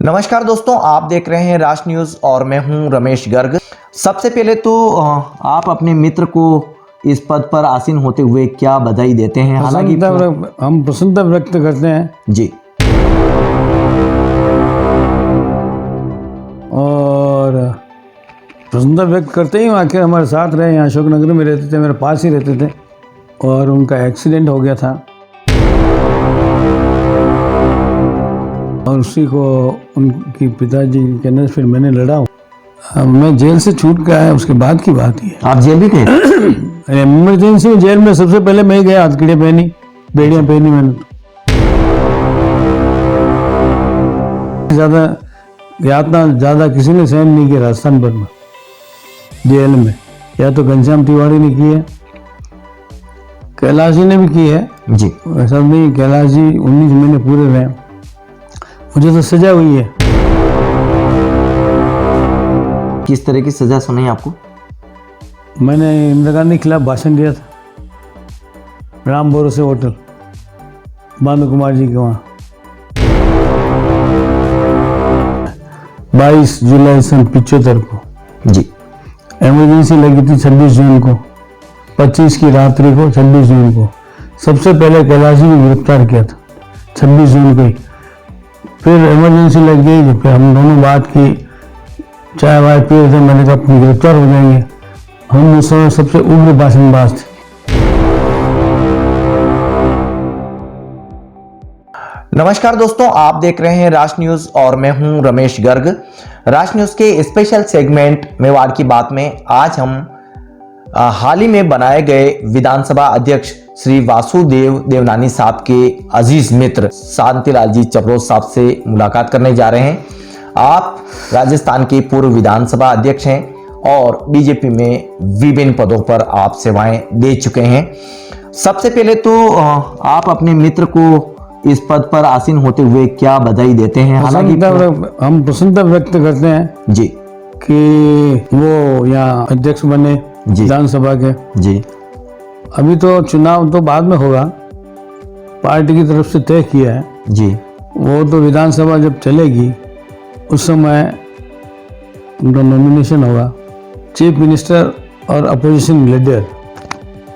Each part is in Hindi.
नमस्कार दोस्तों, आप देख रहे हैं राष्ट्र न्यूज़ और मैं हूं रमेश गर्ग। सबसे पहले तो आप अपने मित्र को इस पद पर आसीन होते हुए क्या बधाई देते हैं? हालांकि हम प्रसन्नता व्यक्त करते हैं जी, और प्रसन्नता व्यक्त करते ही आखिर हमारे साथ रहे। यहाँ अशोकनगर में रहते थे, मेरे पास ही रहते थे और उनका एक्सीडेंट हो गया था और उसी को उनकी पिताजी के कहने से फिर मैंने लड़ा हूँ। मैं जेल से छूट के आया उसके बाद की बात ही है। आप जेल भी गए? इमरजेंसी में जेल में सबसे पहले मैं ही गया, हथकड़ियाँ पहनी, बेड़ियाँ पहनी मैंने। तो ज़्यादा यातना ज़्यादा किसी ने सहन नहीं किया राजस्थान भर में जेल में। या तो घनश्याम तिवारी ने की है, कैलाश जी ने भी की है जी। ऐसा नहीं, कैलाश जी 19 महीने पूरे रहे, मुझे तो सजा हुई है। किस तरह की सजा सुनाई आपको? मैंने इंदिरा गांधी के खिलाफ भाषण दिया था राम भरोसे होटल, भानु कुमार जी के वहाँ। 22 जुलाई सन 75 को जी। इमरजेंसी लगी थी 26 जून को, 25 की रात्रि को, 26 जून को। सबसे पहले कैलाश जी को गिरफ्तार किया था 26 जून को ही। फिर इमरजेंसी लग गई, फिर हम दोनों बात की, चाय वाय पी रहे थे, मैंने कहा अपनी गिरफ्तार हो जाएंगे। हम उस समय सबसे उग्र भाषणबाज थे। नमस्कार दोस्तों, आप देख रहे हैं राष्ट्र न्यूज़ और मैं हूं रमेश गर्ग। राष्ट्र न्यूज़ के स्पेशल सेगमेंट मेवाड़ की बात में आज हम हाल ही में बनाए गए विधानसभा अध्यक्ष श्री वासुदेव देवनानी साहब के अजीज मित्र शांतिलाल जी चपरोज साहब से मुलाकात करने जा रहे हैं। आप राजस्थान के पूर्व विधानसभा अध्यक्ष हैं और बीजेपी में विभिन्न पदों पर आप सेवाएं दे चुके हैं। सबसे पहले तो आप अपने मित्र को इस पद पर आसीन होते हुए क्या बधाई देते हैं? हालांकि हम प्रसन्नता व्यक्त करते हैं जी कि वो यहाँ अध्यक्ष बने विधानसभा के। जी। अभी तो चुनाव तो बाद में होगा, पार्टी की तरफ से तय किया है जी। वो तो विधानसभा जब चलेगी उस समय उनका नॉमिनेशन होगा। चीफ मिनिस्टर और अपोजिशन लीडर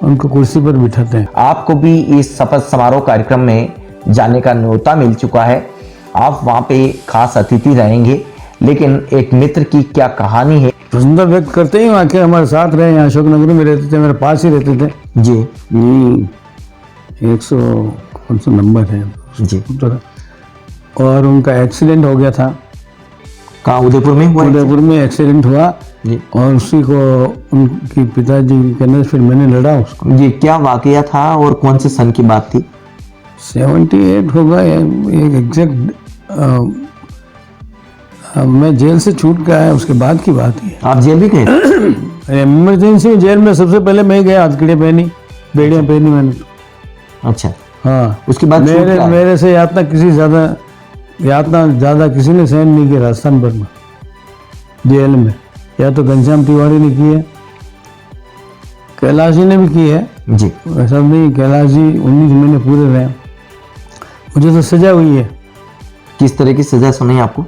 उनको कुर्सी पर बिठाते हैं। आपको भी इस शपथ समारोह कार्यक्रम में जाने का न्योता मिल चुका है, आप वहां पे खास अतिथि रहेंगे, लेकिन एक मित्र की क्या कहानी है? प्रसन्नता व्यक्त करते ही आखिर हमारे साथ रहे। यहाँ अशोकनगर में रहते थे, मेरे पास ही रहते थे जी। 100 कौन सा नंबर है जी। और उनका एक्सीडेंट हो गया था। कहाँ? उदयपुर में हुआ? उदयपुर में एक्सीडेंट हुआ जी। और उसी को उनकी पिताजी के कहने से फिर मैंने लड़ा उसको। जी। क्या वाकया था और कौन से सन की बात थी? 78 होगा एक एग्जैक्ट। मैं जेल से छूट के आया उसके बाद की बात ही है। आप जेल भी गए? इमरजेंसी में जेल में सबसे पहले मैं ही गया, हथकड़ियाँ पहनी, बेड़ियाँ पहनी मैंने। अच्छा। हाँ, उसके बाद मेरे से यातना ज़्यादा किसी ने सहन नहीं किया राजस्थान भर में जेल में। या तो घनश्याम तिवारी ने की है, कैलाश जी ने भी की है जी। ऐसा नहीं, कैलाश जी 19 महीने पूरे रहे, मुझे तो सजा हुई है। किस तरह की सजा सुनाई आपको?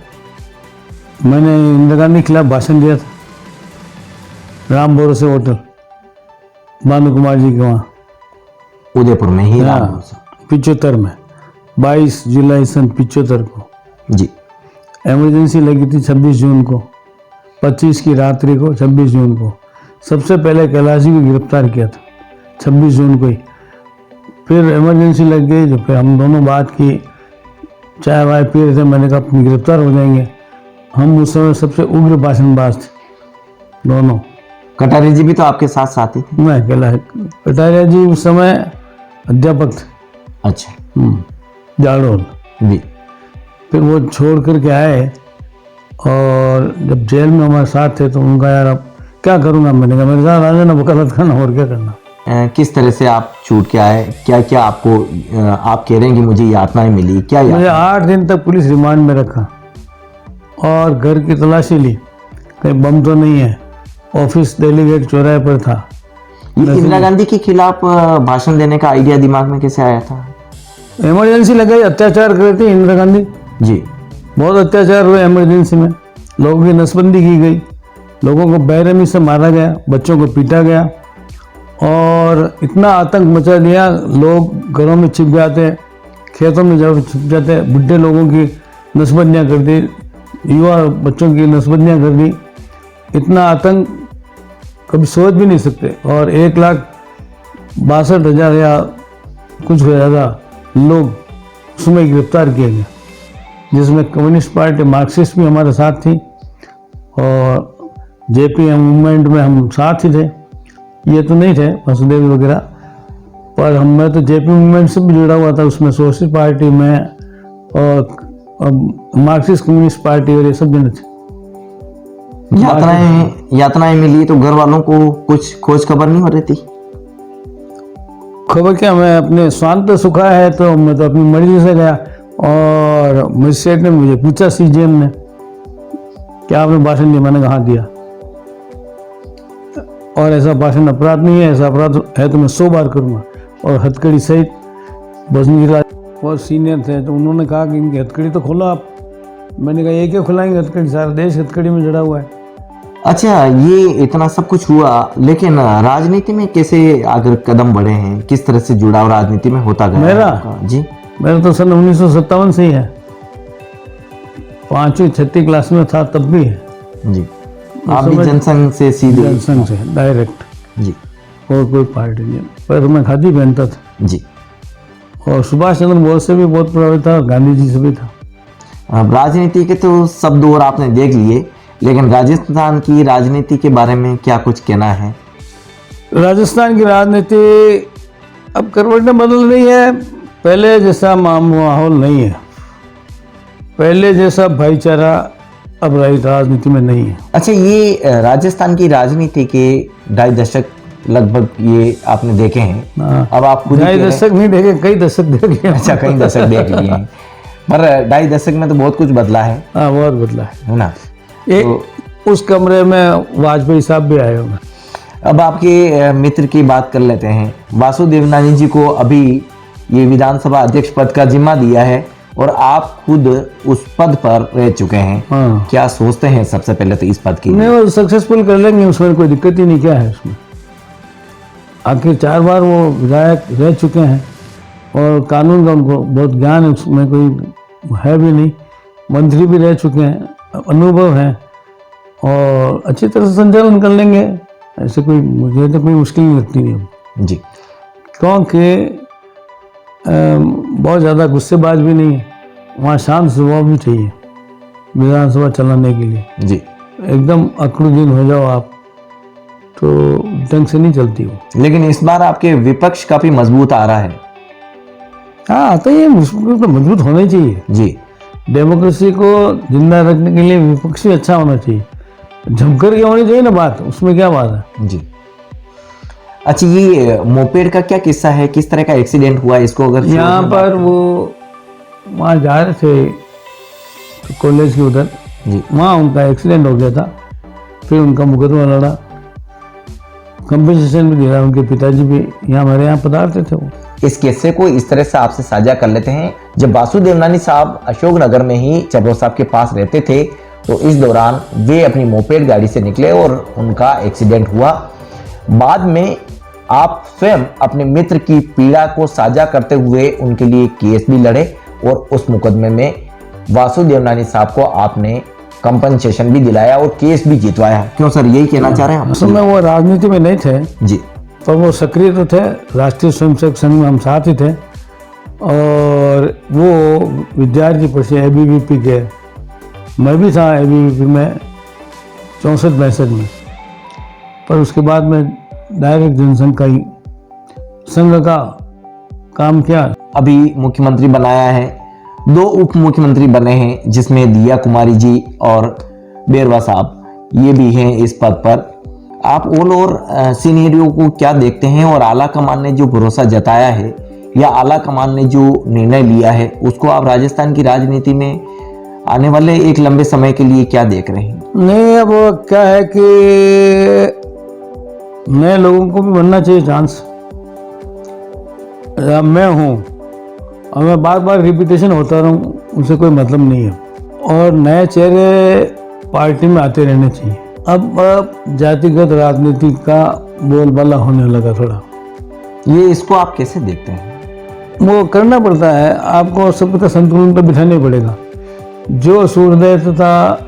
मैंने इंदिरा गांधी के खिलाफ भाषण दिया था राम भरोसे होटल, भानु कुमार जी के वहाँ उदयपुर में ही? 75 में 22 जुलाई सन 75 को जी। इमरजेंसी लगी थी 26 जून को, 25 की रात्रि को, 26 जून को। सबसे पहले कैलाश जी को गिरफ्तार किया था 26 जून को ही। फिर इमरजेंसी लग गई, फिर हम दोनों बात की, चाय वाय पी रहे थे, मैंने कहा अपनी गिरफ्तार हो जाएंगे। हम उस समय सबसे उग्र भाषणबाज थे दोनों। कटारिया जी भी तो आपके साथ साथी थे? मैं कैलाश कटारिया जी उस समय अध्यापक थे। अच्छा। जाड़ोल जी। फिर वो छोड़ करके आए और जब जेल में हमारे साथ थे तो उनका यार अब क्या करूँगा, मैंने कहा मेरे साथ आ जाना, वकालत करना, और क्या करना। किस तरह से आप छूट के आए? क्या क्या आपको आप कह रहे हैं कि मुझे यातनाएं मिली? क्या मुझे 8 दिन तक पुलिस रिमांड में रखा और घर की तलाशी ली, कहीं बम तो नहीं है। ऑफिस डेलीगेट चौराहे पर था। ये इंदिरा गांधी के खिलाफ भाषण देने का आइडिया दिमाग में कैसे आया था? इमरजेंसी लगाई, अत्याचार कर रही थी इंदिरा गांधी जी। बहुत अत्याचार हुए इमरजेंसी में, लोगों की नसबंदी की गई, लोगों को बेरहमी से मारा गया, बच्चों को पीटा गया और इतना आतंक मचा दिया, लोग घरों में छिप जाते, खेतों में जब छिप जाते, बुढ़े लोगों की नसबंदियाँ कर दी, युवा बच्चों की नसबंदियाँ कर दी। इतना आतंक कभी सोच भी नहीं सकते। और 1,62,000 या कुछ हो ज़्यादा लोग उसमें गिरफ्तार किए गए, जिसमें कम्युनिस्ट पार्टी मार्क्सिस्ट भी हमारे साथ थी और जेपीएम मूवमेंट में हम साथ ही थे। ये तो नहीं थे वसुदेव वगैरह, पर मैं तो जेपी मूवमेंट से भी जुड़ा हुआ था, उसमें सोशलिस्ट पार्टी में और मार्क्सिस्ट कम्युनिस्ट पार्टी और ये सब जने थे। यातनाएं मिली तो घर वालों को कुछ खोज खबर नहीं हो रही थी? खबर क्या, मैं अपने स्वांत सुखा है तो मैं तो अपनी मर्जी से गया और मजिस्ट्रेट ने मुझे पूछा सीजीएम ने, क्या आपने भाषण दिया? मैंने कहा दिया। और ऐसा भाषण अपराध नहीं है, ऐसा अपराध है तो मैं 100 बार करूँगा। और हथकड़ी सहित बजनीराज बहुत सीनियर थे तो उन्होंने कहा कि इनकी हथकड़ी तो खोलो आप। मैंने कहा ये क्यों खुलाएंगे हथकड़ी, सारा देश हथकड़ी में जड़ा हुआ है। अच्छा, ये इतना सब कुछ हुआ, लेकिन राजनीति में कैसे आगे कदम बढ़े हैं? किस तरह से जुड़ाव राजनीति में होता गया? मेरा तो सन 1957 से ही है, 5वीं 6वीं क्लास में था तब भी है जी। आप भी जनसंघ से सीधे? जनसंघ से डायरेक्ट जी। और कोई पार्टी नहीं, पर मैं खादी पहनता था जी। और सुभाष चंद्र बोस से भी बहुत प्रभावित था, गांधी जी से भी था। अब राजनीति के तो सब दौर आपने देख लिए, लेकिन राजस्थान की राजनीति के बारे में क्या कुछ कहना है? राजस्थान की राजनीति अब करवटें बदल रही है, पहले जैसा माहौल नहीं है, पहले जैसा भाईचारा अब राजनीति में नहीं है। अच्छा, ये राजस्थान की राजनीति के 2.5 दशक लगभग ये आपने देखे हैं। अब आप खुद 2.5 दशक नहीं देखे, कई दशक देखे। अच्छा, कई दशक देख लिए हैं, पर 2.5 दशक में तो बहुत कुछ बदला है। हाँ, बहुत बदला है ना? तो उस कमरे में वाजपेयी साहब भी आए होंगे। अब आपके मित्र की बात कर लेते हैं। वासुदेव नानी जी को अभी ये विधानसभा अध्यक्ष पद का जिम्मा दिया है और आप खुद उस पद पर रह चुके हैं। हाँ। क्या सोचते हैं सबसे पहले तो इस पद की? नहीं, वो सक्सेसफुल कर लेंगे, उसमें कोई दिक्कत ही नहीं। क्या है उसमें, आखिर 4 बार वो विधायक रह चुके हैं और कानून का उनको बहुत ज्ञान है, उसमें कोई है भी नहीं। मंत्री भी रह चुके हैं, अनुभव है और अच्छी तरह से संचालन कर लेंगे। ऐसे कोई, मुझे तो कोई मुश्किल नहीं लगती नहीं जी, क्योंकि बहुत ज़्यादा गुस्सेबाज भी नहीं है, वहाँ शांत स्वभाव भी चाहिए विधानसभा चलाने के लिए। जी। एकदम अक्लूदीन हो जाओ आप तो ढंग से नहीं चलती हो। लेकिन इस बार आपके विपक्ष काफी मजबूत आ रहा है। हाँ, तो ये मजबूत होना ही चाहिए जी। डेमोक्रेसी को जिंदा रखने के लिए विपक्ष भी अच्छा होना चाहिए, जमकर के होनी चाहिए ना बात, उसमें क्या बात है। जी। अच्छा, ये मोपेड का क्या किस्सा है? किस तरह का एक्सीडेंट हुआ इसको? अगर यहाँ पर वो वहाँ जा रहे थे कॉलेज के उधर, वहाँ उनका एक्सीडेंट हो गया था, फिर उनका मुकदमा लड़ा, कंपनसेशन भी दिया, उनके पिताजी भी यहाँ हमारे यहाँ पधारते थे। वो इस किस्से को इस तरह से आपसे साझा कर लेते हैं। जब वासुदेव नानी साहब अशोकनगर में ही चबरो साहब के पास रहते थे तो इस दौरान वे अपनी मोपेड गाड़ी से निकले और उनका एक्सीडेंट हुआ। बाद में आप स्वयं अपने मित्र की पीड़ा को साझा करते हुए उनके लिए केस भी लड़े और उस मुकदमे में वासुदेव नानी साहब को आपने कंपनसेशन भी दिलाया और केस भी जीतवाया। क्यों सर, यही कहना चाह रहे हैं? उस समय वो राजनीति में नहीं थे जी, पर वो सक्रिय तो थे, राष्ट्रीय स्वयंसेवक संघ में हम साथ ही थे और वो विद्यार्थी परिषद ABVP के, मैं भी था ABVP में 64-65 में, पर उसके बाद में डायरेक्ट जनसंघ का ही संघ का काम किया। अभी मुख्यमंत्री बनाया है, 2 उप मुख्यमंत्री बने हैं जिसमें दिया कुमारी जी और बेरवा साहब ये भी हैं इस पद पर। आप ऑल ओवर सीनियरों को क्या देखते हैं और आला कमान ने जो भरोसा जताया है या आला कमान ने जो निर्णय लिया है उसको आप राजस्थान की राजनीति में आने वाले एक लंबे समय के लिए क्या देख रहे हैं? नहीं, अब क्या है कि नए लोगों को भी बनना चाहिए चांस। मैं हूँ और मैं बार बार रिपीटेशन होता रहूँ, उनसे कोई मतलब नहीं है। और नए चेहरे पार्टी में आते रहने चाहिए। अब जातिगत राजनीति का बोलबाला होने लगा थोड़ा। ये इसको आप कैसे देखते हैं? वो करना पड़ता है, आपको सबका संतुलन तो बिठाना ही पड़ेगा। जो सूर्योदयता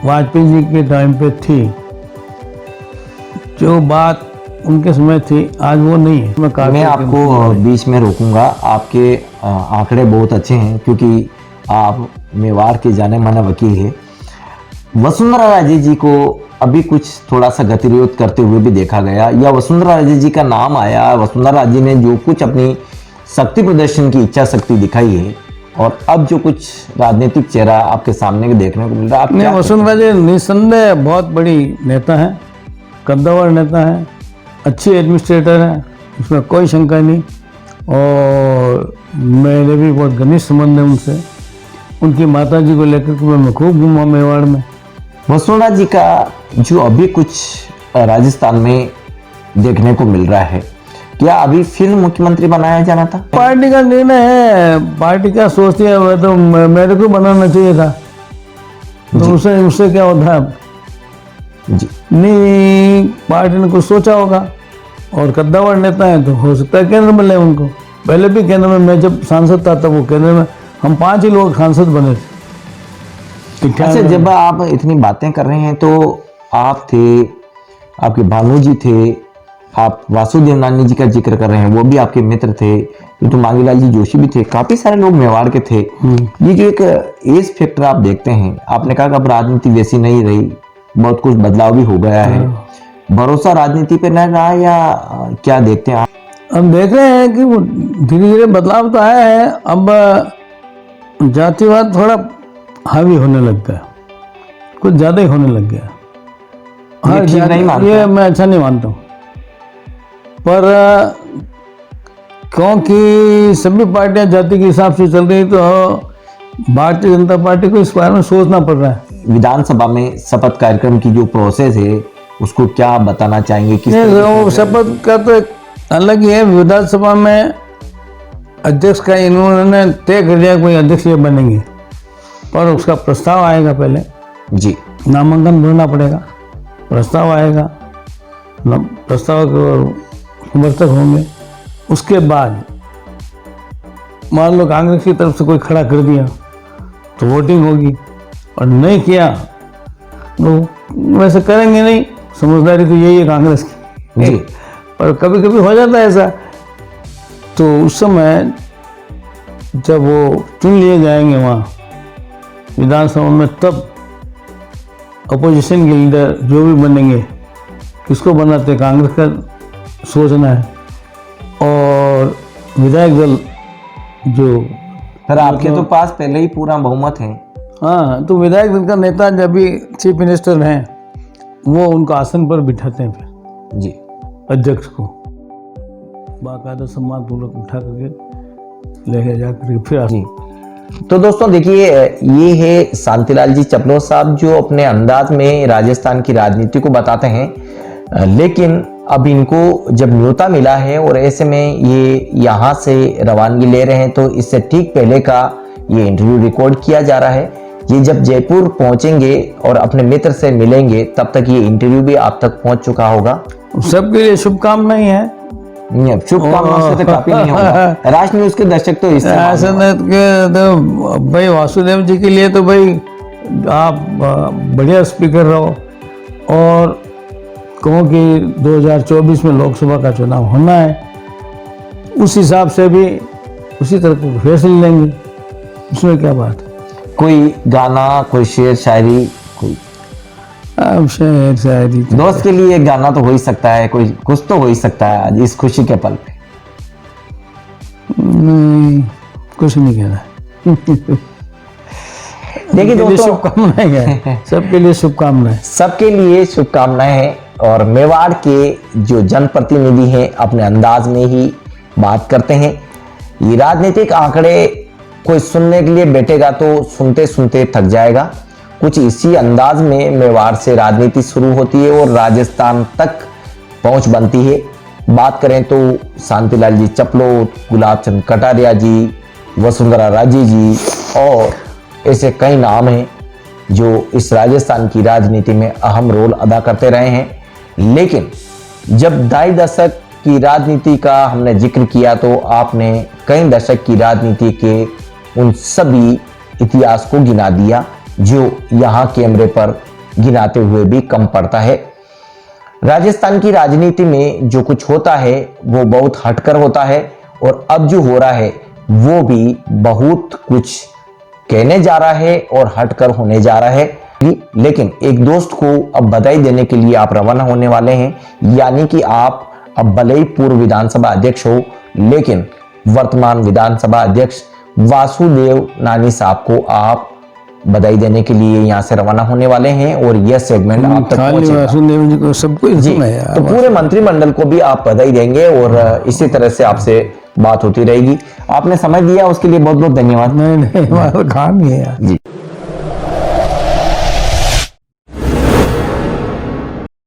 वाजपेयी जी के टाइम पे थी, जो बात उनके समय थी, आज वो नहीं है। मैं आपको बीच में रोकूंगा। आपके आंकड़े बहुत अच्छे हैं क्योंकि आप मेवाड़ के जाने माने वकील हैं। वसुंधरा राजे जी को अभी कुछ थोड़ा सा गतिरोध करते हुए भी देखा गया, या वसुंधरा राजे जी का नाम आया। वसुंधरा राजे ने जो कुछ अपनी शक्ति प्रदर्शन की इच्छा शक्ति दिखाई है, और अब जो कुछ राजनीतिक चेहरा आपके सामने देखने को मिल रहा है, वसुंधरा राजे निस्संदेह बहुत बड़ी नेता है, कद्दावर नेता है, अच्छी एडमिनिस्ट्रेटर है, उसमें कोई शंका नहीं। और मेरे भी बहुत घनिष्ठ संबंध है उनसे। उनकी माता जी को लेकर के मैं खूब घूमा मेवाड़ में। वसुंधरा जी का जो अभी कुछ राजस्थान में देखने को मिल रहा है, क्या अभी फिर मुख्यमंत्री बनाया जाना था? पार्टी का निर्णय है, पार्टी क्या सोचती है, वह तो मेरे को बनाना चाहिए था, तो उससे क्या होता है जी। नहीं, पार्टी ने कुछ सोचा होगा, और कद्दावर नेता है तो हो सकता है केंद्र में ले उनको। पहले भी केंद्र में, मैं जब सांसद था तब वो केंद्र में, हम 5 ही लोग सांसद बने थे। अच्छा, जब आप इतनी बातें कर रहे हैं तो आप थे, आपके भानु जी थे, आप वासुदेव नानी जी का जिक्र कर रहे हैं, वो भी आपके मित्र थे, तो मांगीलाल जी जोशी भी थे, काफी सारे लोग मेवाड़ के थे। ये जो एक एज फैक्टर आप देखते हैं, आपने कहा कि अब राजनीति वैसी नहीं रही, बहुत कुछ बदलाव भी हो गया है, भरोसा राजनीति पे नहीं रहा, या क्या देखते हैं आप? हम देख रहे हैं कि धीरे धीरे बदलाव तो आया है। अब जातिवाद थोड़ा हावी होने लग गया, कुछ ज्यादा ही होने लग गया। ये ठीक नहीं मानता? ये मैं अच्छा नहीं मानता हूँ, पर क्योंकि सभी पार्टियां जाति के हिसाब से चल रही, तो भारतीय जनता पार्टी को इस बारे में सोचना पड़ रहा है। विधानसभा में शपथ कार्यक्रम की जो प्रोसेस है, उसको क्या बताना चाहेंगे? किस शपथ का तो एक अलग ही है। विधानसभा में अध्यक्ष का इन्होंने तय कर दिया, कोई अध्यक्ष ये बनेंगे, पर उसका प्रस्ताव आएगा पहले जी, नामांकन भरना पड़ेगा, प्रस्ताव आएगा, प्रस्ताव समर्थक होंगे, उसके बाद मान लो कांग्रेस की तरफ से कोई खड़ा कर दिया तो वोटिंग होगी, और नहीं किया तो वैसे करेंगे नहीं, समझदारी तो यही है कांग्रेस की जी। पर कभी कभी हो जाता है ऐसा, तो उस समय जब वो चुन लिए जाएंगे वहाँ विधानसभा में, तब अपोजिशन के लीडर जो भी बनेंगे, किसको बनाते, कांग्रेस का सोचना है, और विधायक दल जो पर आपके तो पास पहले ही पूरा बहुमत है। हाँ, तो विधायक दल का नेता जब भी चीफ मिनिस्टर हैं, वो उनको आसन पर बिठाते हैं, फिर जी, अध्यक्ष को बाकायदा सम्मान पूर्वक उठा करके लेके जाकर फिर जी। तो दोस्तों देखिए, ये है शांतिलाल जी चपलो साहब, जो अपने अंदाज में राजस्थान की राजनीति को बताते हैं, लेकिन अब इनको जब न्योता मिला है और ऐसे में ये यहाँ से रवानगी ले रहे हैं, तो इससे ठीक पहले का ये इंटरव्यू रिकॉर्ड किया जा रहा है। ये जब जयपुर पहुंचेंगे और अपने मित्र से मिलेंगे, तब तक ये इंटरव्यू भी आप तक पहुंच चुका होगा। सबके लिए शुभकामनाएं हैं। शुभकामनाओं से तो काफी नहीं होगा। राष्ट्र न्यूज के दर्शक तो इससे तो भाई वासुदेव जी के लिए तो भाई आप बढ़िया स्पीकर रहो, और कहो कि 2024 में लोकसभा का चुनाव होना है, उस हिसाब से भी उसी तरह के फैसले लेंगे, उसमें क्या बात है। कोई गाना, कोई शेर शायरी, कोई शेर शायरी दोस्त के लिए एक गाना तो हो ही सकता है, कोई कुछ तो हो ही सकता है आज इस खुशी के पल पे। नहीं, कुछ नहीं कहना। देखिए दोस्तों, शुभकामनाएं हैं सबके लिए, शुभकामनाएं सबके लिए शुभकामनाएं हैं। और मेवाड़ के जो जनप्रतिनिधि हैं अपने अंदाज में ही बात करते हैं। ये राजनीतिक आंकड़े कोई सुनने के लिए बैठेगा तो सुनते सुनते थक जाएगा। कुछ इसी अंदाज में मेवाड़ से राजनीति शुरू होती है और राजस्थान तक पहुंच बनती है। बात करें तो शांतिलाल जी चपलो, गुलाब चंद कटारिया जी, वसुंधरा राजे जी और ऐसे कई नाम हैं जो इस राजस्थान की राजनीति में अहम रोल अदा करते रहे हैं। लेकिन जब 2.5 दशक की राजनीति का हमने जिक्र किया तो आपने कई दशक की राजनीति के उन सभी इतिहास को गिना दिया जो यहाँ कैमरे पर गिनाते हुए भी कम पड़ता है। राजस्थान की राजनीति में जो कुछ होता है वो बहुत हटकर होता है और अब जो हो रहा है वो भी बहुत कुछ कहने जा रहा है और हटकर होने जा रहा है। लेकिन एक दोस्त को अब बधाई देने के लिए आप रवाना होने वाले हैं, यानी कि आप अब भले ही पूर्व विधानसभा अध्यक्ष हो लेकिन वर्तमान विधानसभा अध्यक्ष वासुदेव नानी साहब को आप बधाई देने के लिए यहाँ से रवाना होने वाले हैं और यह सेगमेंट आप तक पहुंचेगा। वासुदेव जी को सबको जी, तो पूरे मंत्रिमंडल को भी आप बधाई देंगे और इसी तरह से आपसे बात होती रहेगी। आपने समय दिया उसके लिए बहुत बहुत धन्यवाद। नहीं, काम ही है यार। जी।